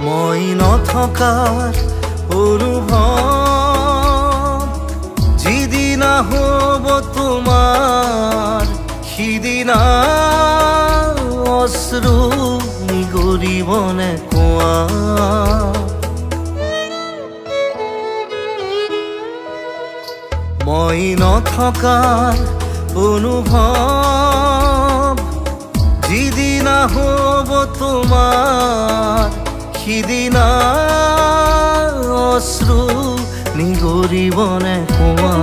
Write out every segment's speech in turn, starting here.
মই নথকাৰ অনুভৱ যিদিনা হ'ব তোমাৰ সিদিনা অশ্ৰু নিগৰিবনে কোৱা মই নথকাৰ অনুভৱ যিদিনা হ'ব তোমাৰ সিদিনা অশ্ৰু নিগৰিবনে কোৱা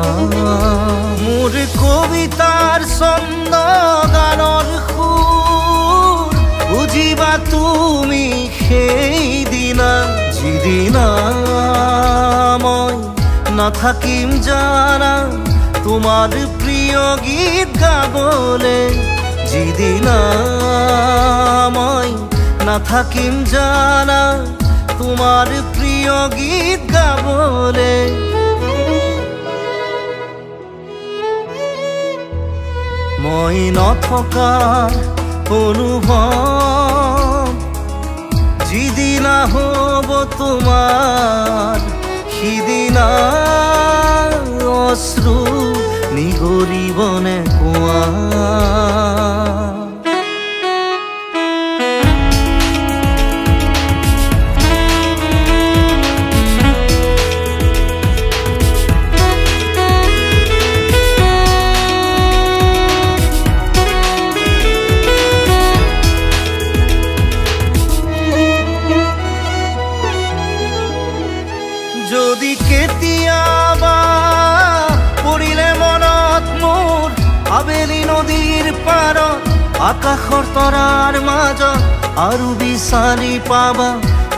মোৰ কবিতাৰ ছন্দ গানৰ সুৰ বুজিবা তুমি সেইদিনা যিদিনা মই নাথাকিম জানা তোমাৰ প্ৰিয় গীত গাবলে যিদিনা মই নাথাকিম জানা তোমাৰ প্ৰিয় গীত গাবলে মই নথকাৰ অনুভৱ যিদিনা হ'ব তোমাৰ সিদিনা অশ্ৰু নিগৰিবনে কোৱা যদি কেতিয়াবা পৰিলে মনত মোৰ আবেলি নদীৰ পাৰত আকাশৰ তৰাৰ মাজত আৰু বিচাৰি পাবা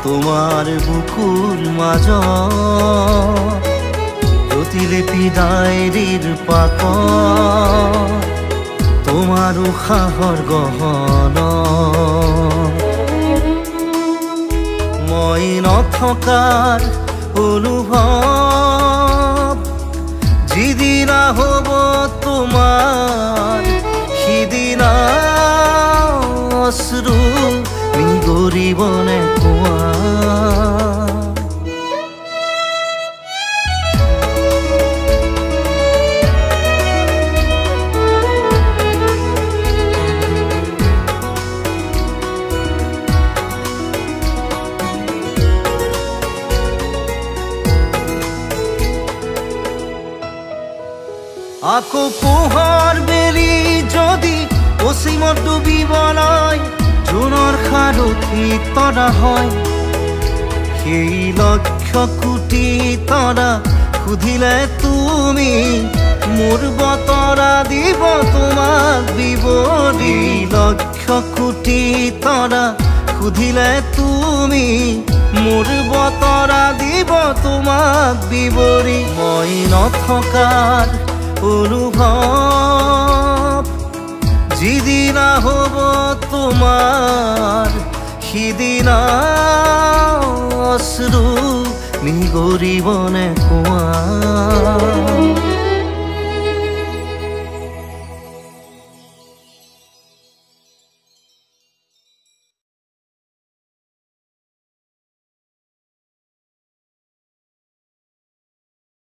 তোমাৰ বুকুৰ মাজত প্ৰতিলিপি ডায়েৰীৰ পাতত তোমাৰ উশাহৰ গহনা মই নথকাৰ অনুভৱ যিদিনা হ'ব তোমাৰ সিদিনা অশ্ৰু নিগৰিবনে কোৱা আকৌ পোহৰ বেলি যদি পশ্চিমত ডুবিবলৈ জোনৰ সাৰথি তৰা হয় সেই লক্ষ কোটি তৰা সুধিলে তুমি মোৰ বতৰা দিব তোমাক বিৱৰি লক্ষ কোটি তৰা সুধিলে তুমি মোৰ বতৰা দিব তোমাক বিৱৰি মই নথকাৰ অনুভৱ যিদিনা হ'ব তোমাৰ সিদিনা অশ্ৰু নিগৰিবনে কোৱা